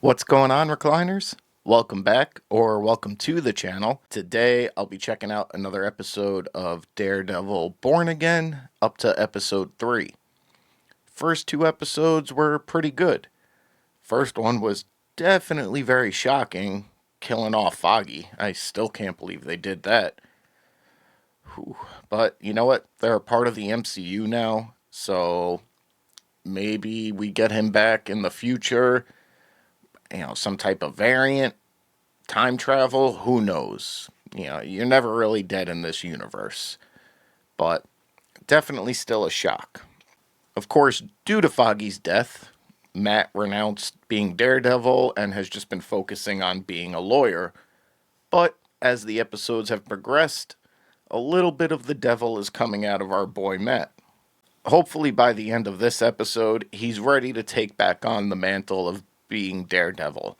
What's going on, recliners? Welcome back, or welcome to the channel. Today, I'll be checking out another episode of Daredevil Born Again, up to episode 3. First two episodes were pretty good. First one was definitely very shocking, killing off Foggy. I still can't believe they did that. Whew. But you know what? They're a part of the MCU now, so maybe we get him back in the future. Some type of variant, time travel, who knows? You're never really dead in this universe. But definitely still a shock. Of course, due to Foggy's death, Matt renounced being Daredevil and has just been focusing on being a lawyer. But as the episodes have progressed, a little bit of the devil is coming out of our boy Matt. Hopefully by the end of this episode, he's ready to take back on the mantle of being Daredevil.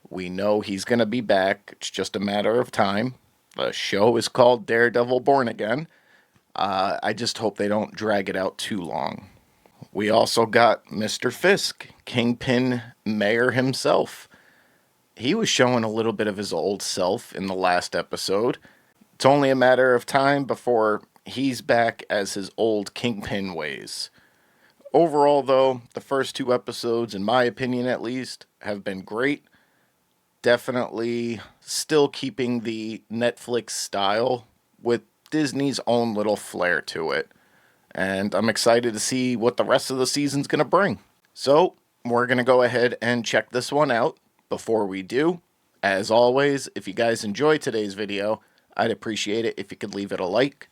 We know he's going to be back. It's just a matter of time. The show is called Daredevil Born Again. I just hope they don't drag it out too long. We also got Mr. Fisk, Kingpin Mayor himself. He was showing a little bit of his old self in the last episode. It's only a matter of time before he's back as his old Kingpin ways. Overall, though, the first two episodes, in my opinion at least, have been great. Definitely still keeping the Netflix style with Disney's own little flair to it. And I'm excited to see what the rest of the season's going to bring. So, we're going to go ahead and check this one out. Before we do, as always, if you guys enjoyed today's video, I'd appreciate it if you could leave it a like.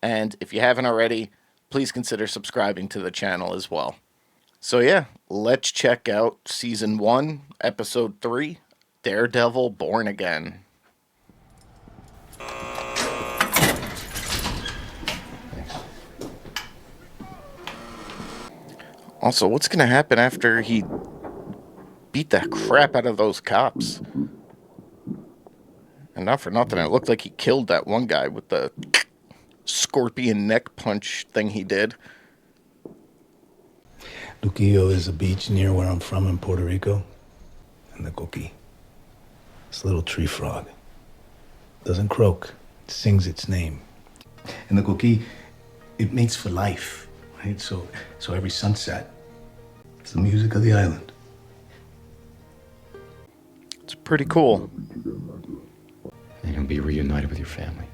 And if you haven't already, please consider subscribing to the channel as well. So yeah, let's check out Season 1, Episode 3, Daredevil Born Again. Also, what's going to happen after he beat the crap out of those cops? And not for nothing, it looked like he killed that one guy with the scorpion neck punch thing he did. Luquillo is a beach near where I'm from in Puerto Rico. And the coqui, this little tree frog, doesn't croak, it sings its name. And the coqui, it mates for life, right? So every sunset, it's the music of the island. It's pretty cool. And you'll be reunited with your family.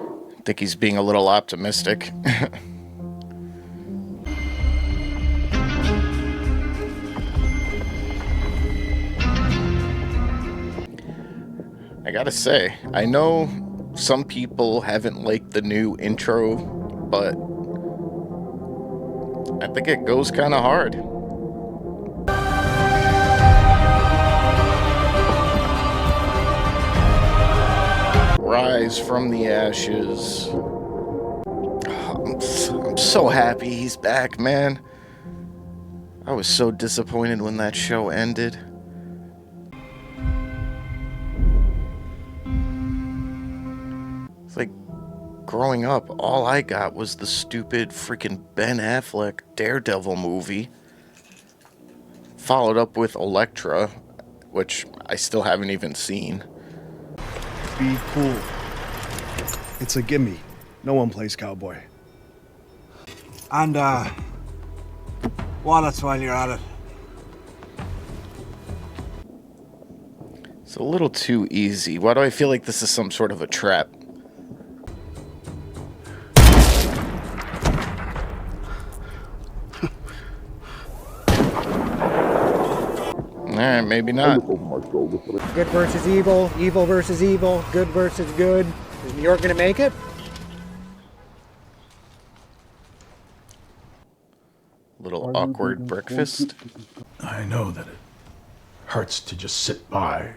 I think he's being a little optimistic. I gotta say, I know some people haven't liked the new intro, but I think it goes kind of hard. Rise from the ashes. I'm so happy he's back, man. I was so disappointed when that show ended. It's like, growing up, all I got was the stupid freaking Ben Affleck Daredevil movie, followed up with Elektra, which I still haven't even seen. Be cool. It's a gimme. No one plays cowboy. And, wallets while you're at it. It's a little too easy. Why do I feel like this is some sort of a trap? Alright, maybe not. Good versus evil, evil versus evil, good versus good. Is New York gonna make it? Little awkward breakfast. I know that it hurts to just sit by,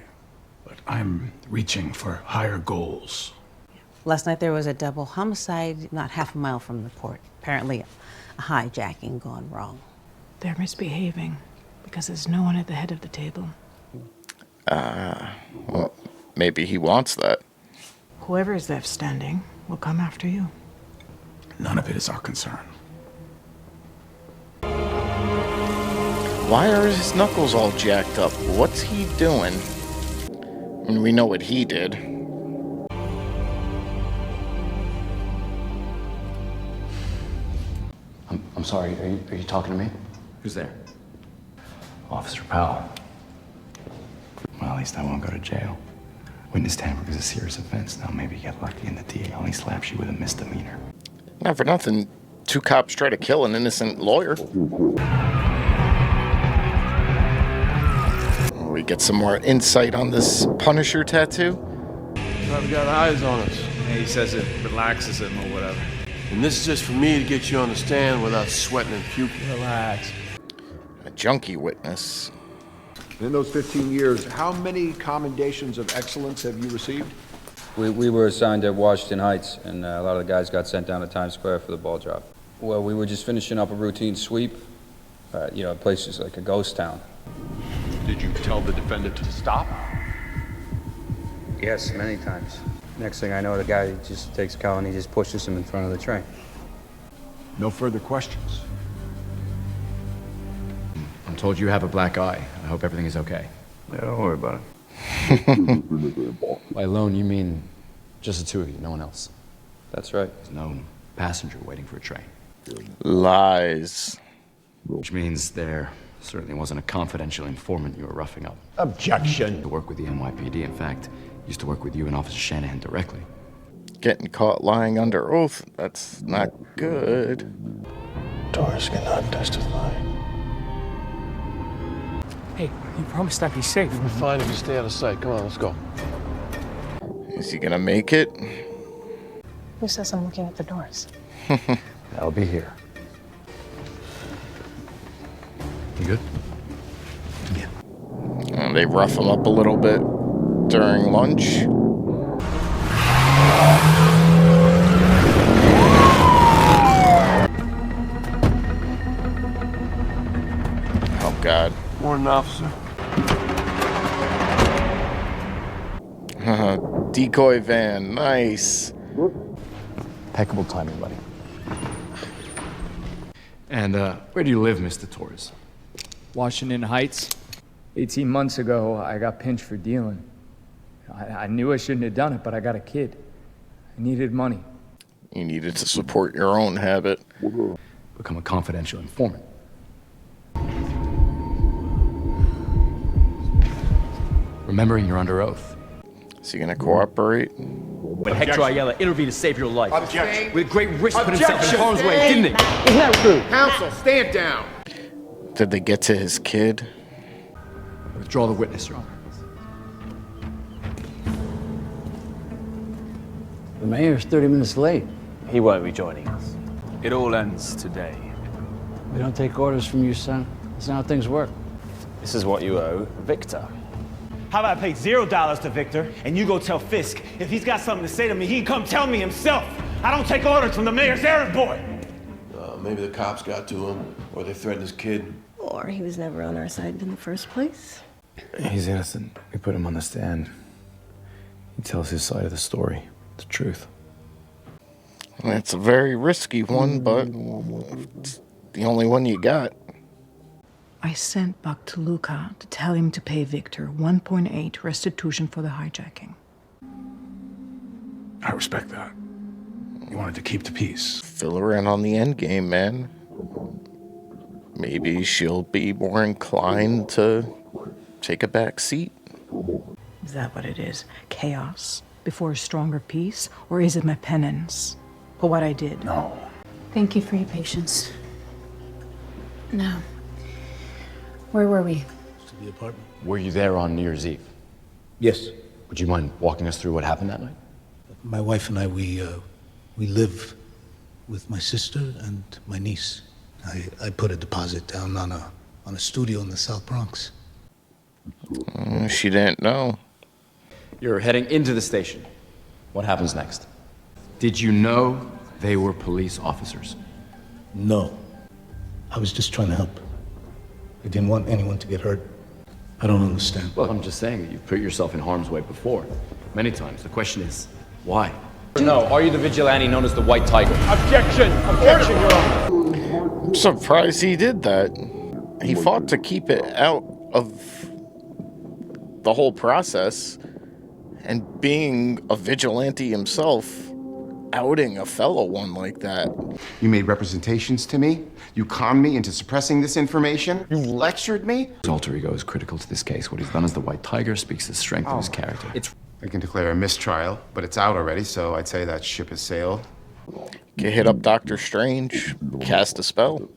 but I'm reaching for higher goals. Last night there was a double homicide not half a mile from the port. Apparently a hijacking gone wrong. They're misbehaving because there's no one at the head of the table. Well, maybe he wants that. Whoever is left standing will come after you. None of it is our concern. Why are his knuckles all jacked up? What's he doing? I mean, we know what he did. I'm sorry, are you talking to me? Who's there? Officer Powell. Well, at least I won't go to jail. Witness tampering is a serious offense. Now maybe you get lucky and the DA only slaps you with a misdemeanor. Not for nothing, 2 cops try to kill an innocent lawyer. We get some more insight on this Punisher tattoo. I've got eyes on us. Yeah, he says it relaxes him or whatever. And this is just for me to get you on the stand without sweating and puking. Relax. A junkie witness. In those 15 years, how many commendations of excellence have you received? We were assigned at Washington Heights, and a lot of the guys got sent down to Times Square for the ball drop. Well, we were just finishing up a routine sweep. You know, places like a ghost town. Did you tell the defendant to stop? Yes, many times. Next thing I know, the guy just takes Cal and he just pushes him in front of the train. No further questions. I'm told you have a black eye. I hope everything is okay. Yeah, don't worry about it. By alone, you mean just the 2 of you, no one else? That's right. There's no passenger waiting for a train. Lies. Which means there certainly wasn't a confidential informant you were roughing up. Objection. To work with the NYPD, in fact, used to work with you and Officer Shanahan directly. Getting caught lying under oath, that's not good. Torres cannot testify. Hey, you promised I'd be safe. We're fine if you stay out of sight. Come on, let's go. Is he gonna make it? Who says I'm looking at the doors? I'll be here. You good? And they rough him up a little bit during lunch. Oh, God. Morning, officer. Decoy van, nice. Impeccable timing, buddy. And, where do you live, Mr. Torres? Washington Heights. 18 months ago, I got pinched for dealing. I knew I shouldn't have done it, but I got a kid. I needed money. You needed to support your own habit. Become a confidential informant. Remembering you're under oath. Is he gonna cooperate? But Hector Ayala intervened to save your life. Objection. With great risk put himself in harm's way, didn't he? Isn't that true? Counsel, stand down. Did they get to his kid? Withdraw the witness, Your Honor. The mayor's 30 minutes late. He won't be joining us. It all ends today. We don't take orders from you, son. That's not how things work. This is what you owe Victor. How about I pay $0 to Victor, and you go tell Fisk if he's got something to say to me, he can come tell me himself. I don't take orders from the mayor's errand boy. Maybe the cops got to him, or they threatened his kid. Or he was never on our side in the first place. He's innocent. We put him on the stand. He tells his side of the story, the truth. It's a very risky one, but it's the only one you got. I sent Buck to Luca to tell him to pay Victor 1.8 restitution for the hijacking. I respect that. You wanted to keep the peace. Fill her in on the end game, man. Maybe she'll be more inclined to take a back seat. Is that what it is? Chaos before a stronger peace? Or is it my penance for what I did? No. Thank you for your patience. Now, where were we? To the apartment. Were you there on New Year's Eve? Yes. Would you mind walking us through what happened that night? My wife and I, we live with my sister and my niece. I put a deposit down on a studio in the South Bronx. She didn't know. You're heading into the station. What happens next? Did you know they were police officers? No. I was just trying to help. I didn't want anyone to get hurt. I don't understand. Well, I'm just saying that you've put yourself in harm's way before. Many times. The question is, why? No, are you the vigilante known as the White Tiger? Objection! Objection, Your Honor. I'm surprised he did that. he fought to keep it out of the whole process, and being a vigilante himself, outing a fellow one like that. You made representations to me. You conned me into suppressing this information. You lectured me. His alter ego is critical to this case. What he's done as the White Tiger speaks to the strength of his character. I can declare a mistrial, but it's out already, so I'd say that ship has sailed. Get hit up Doctor Strange, cast a spell.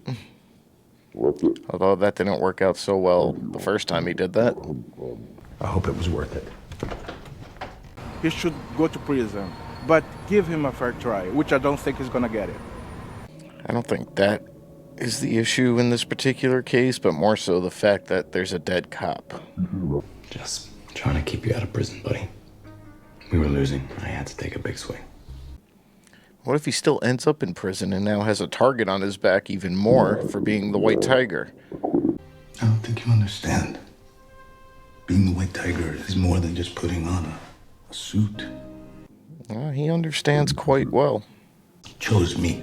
Although that didn't work out so well the first time he did that. I hope it was worth it. He should go to prison, but give him a fair try, which I don't think he's gonna get it. I don't think that is the issue in this particular case, but more so the fact that there's a dead cop. Just trying to keep you out of prison, buddy. We were losing. I had to take a big swing. What if he still ends up in prison and now has a target on his back even more for being the White Tiger? I don't think you understand. Being the White Tiger is more than just putting on a suit. Well, he understands quite well. He chose me.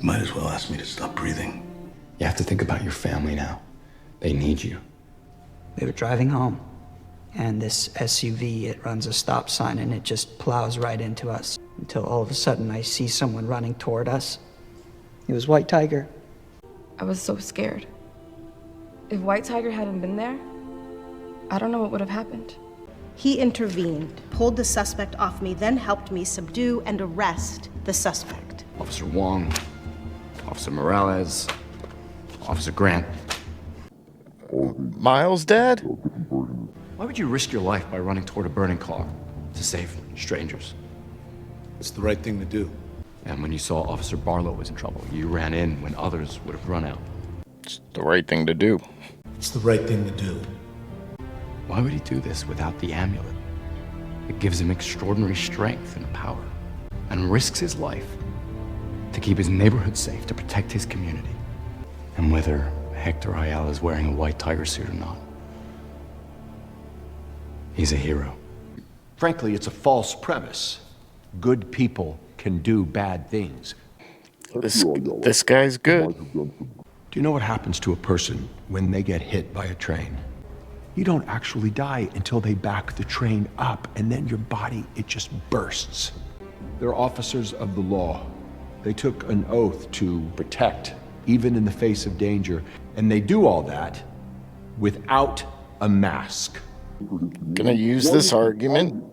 Might as well ask me to stop breathing. You have to think about your family now. They need you. We were driving home, and this SUV, it runs a stop sign and it just plows right into us. Until all of a sudden I see someone running toward us. It was White Tiger. I was so scared. If White Tiger hadn't been there, I don't know what would have happened. He intervened, pulled the suspect off me, then helped me subdue and arrest the suspect. Officer Wong, Officer Morales, Officer Grant. Miles' dad? Why would you risk your life by running toward a burning car to save strangers? It's the right thing to do. And when you saw Officer Barlow was in trouble, you ran in when others would have run out. It's the right thing to do. It's the right thing to do. Why would he do this without the amulet? It gives him extraordinary strength and power, and risks his life to keep his neighborhood safe, to protect his community. And whether Hector Ayala is wearing a White Tiger suit or not, he's a hero. Frankly, it's a false premise. Good people can do bad things. This guy's good. Do you know what happens to a person when they get hit by a train? You don't actually die until they back the train up, and then your body, it just bursts. They're officers of the law. They took an oath to protect, even in the face of danger, and they do all that without a mask. Gonna use this argument.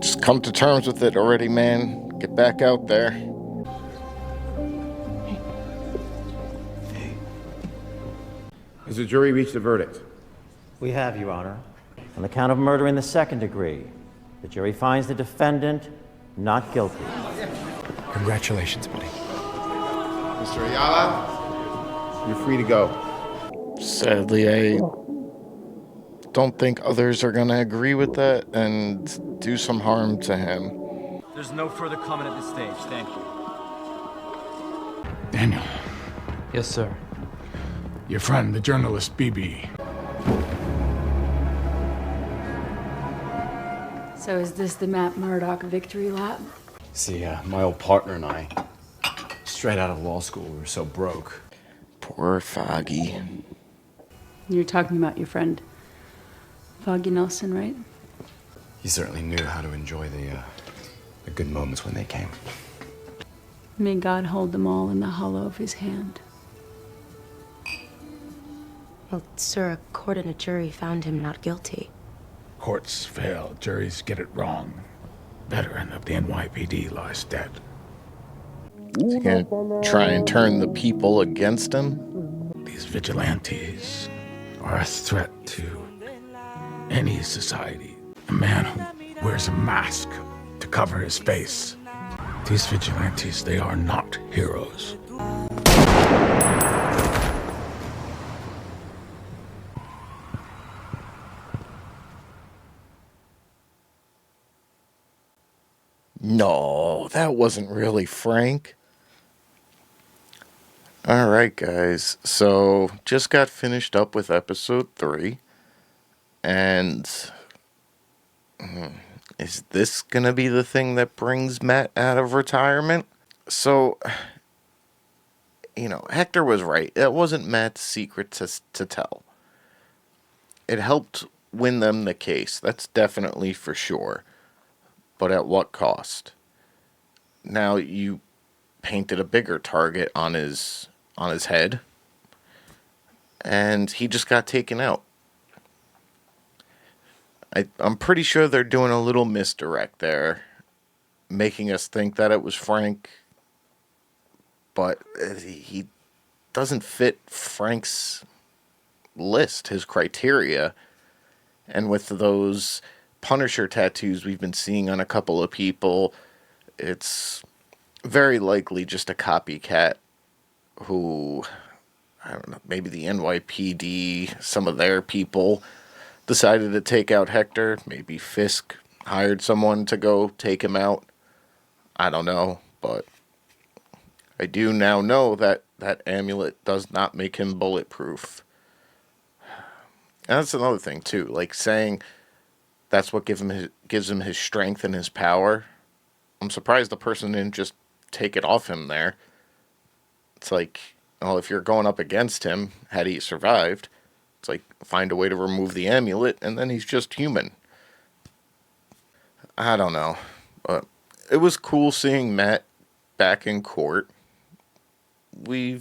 Just come to terms with it already, man. Get back out there. Has the jury reached a verdict? We have, Your Honor. On the count of murder in the second degree, the jury finds the defendant not guilty. Congratulations, buddy. Mr. Ayala, you're free to go. Sadly, I don't think others are gonna agree with that and do some harm to him. There's no further comment at this stage. Thank you. Daniel. Yes, sir. Your friend, the journalist BB. So is this the Matt Murdock victory lap? See, my old partner and I, straight out of law school, we were so broke. Poor Foggy. You're talking about your friend Foggy Nelson, right? He certainly knew how to enjoy the good moments when they came. May God hold them all in the hollow of his hand. Well, sir, a court and a jury found him not guilty. Courts fail, juries get it wrong. Veteran of the NYPD lies dead. Is he gonna try and turn the people against him? These vigilantes are a threat to any society. A man who wears a mask to cover his face. These vigilantes, they are not heroes. No, that wasn't really Frank. Alright, guys. So, just got finished up with episode 3. And Is this going to be the thing that brings Matt out of retirement? So, Hector was right. It wasn't Matt's secret to tell. It helped win them the case. That's definitely for sure. But at what cost? Now you painted a bigger target on his head, and he just got taken out. I'm pretty sure they're doing a little misdirect there, making us think that it was Frank, but he doesn't fit Frank's list, his criteria. And with those Punisher tattoos we've been seeing on a couple of people, it's very likely just a copycat who, I don't know, maybe the NYPD, some of their people decided to take out Hector. Maybe Fisk hired someone to go take him out. I don't know, but I do now know that that amulet does not make him bulletproof. And that's another thing, too. Like, saying that's what gives him his strength and his power. I'm surprised the person didn't just take it off him there. It's like, well, if you're going up against him, had he survived, it's like, find a way to remove the amulet, and then he's just human. I don't know. But it was cool seeing Matt back in court. I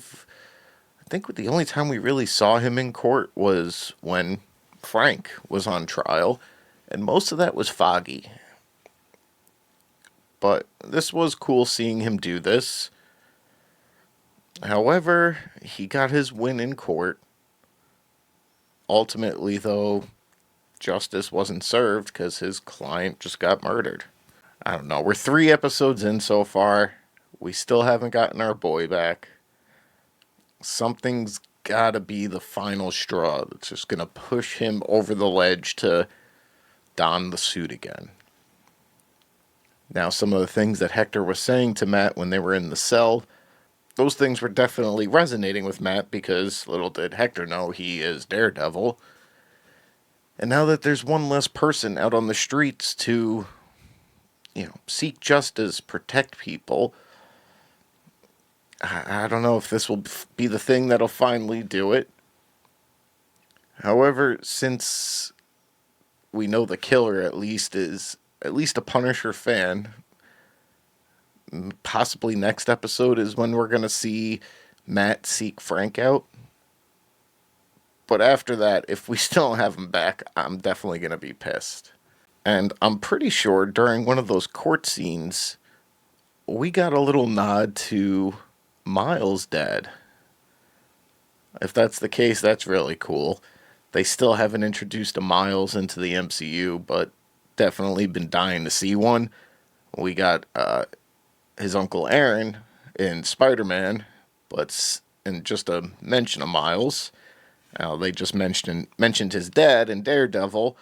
think the only time we really saw him in court was when Frank was on trial, and most of that was foggy. But this was cool seeing him do this. However, he got his win in court. Ultimately, though, justice wasn't served because his client just got murdered. I don't know. We're 3 episodes in so far. We still haven't gotten our boy back. Something's gotta be the final straw that's just gonna push him over the ledge to don the suit again. Now, some of the things that Hector was saying to Matt when they were in the cell, those things were definitely resonating with Matt, because little did Hector know he is Daredevil. And now that there's one less person out on the streets to, seek justice, protect people, I don't know if this will be the thing that'll finally do it. However, since we know the killer is at least a Punisher fan, possibly next episode is when we're going to see Matt seek Frank out. But after that, if we still don't have him back, I'm definitely going to be pissed. And I'm pretty sure during one of those court scenes, we got a little nod to Miles' dad. If that's the case, that's really cool. They still haven't introduced a Miles into the MCU, but definitely been dying to see one. We got his Uncle Aaron in Spider-Man, and just a mention of Miles. They just mentioned his dad in Daredevil.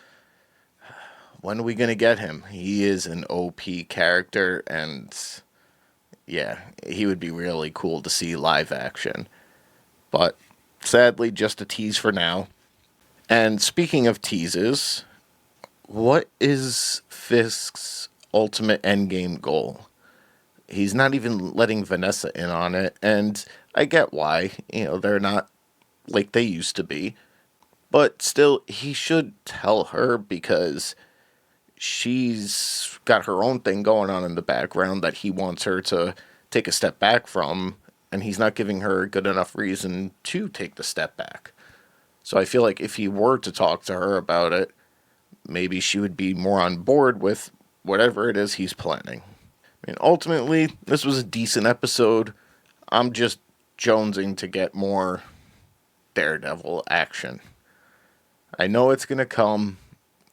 When are we going to get him? He is an OP character, and yeah, he would be really cool to see live action. But sadly, just a tease for now. And speaking of teases, what is Fisk's ultimate endgame goal? He's not even letting Vanessa in on it, and I get why. They're not like they used to be. But still, he should tell her, because she's got her own thing going on in the background that he wants her to take a step back from, and he's not giving her a good enough reason to take the step back. So I feel like if he were to talk to her about it, maybe she would be more on board with whatever it is he's planning. Ultimately, this was a decent episode. I'm just jonesing to get more Daredevil action. I know it's going to come.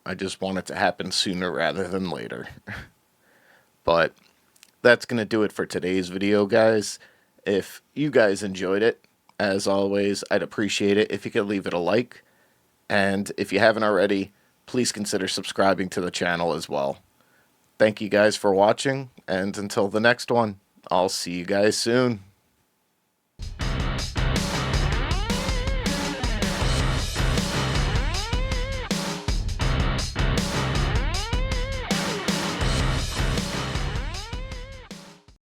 I just want it to happen sooner rather than later. But that's going to do it for today's video, guys. If you guys enjoyed it, as always, I'd appreciate it if you could leave it a like. And if you haven't already, please consider subscribing to the channel as well. Thank you guys for watching, and until the next one, I'll see you guys soon.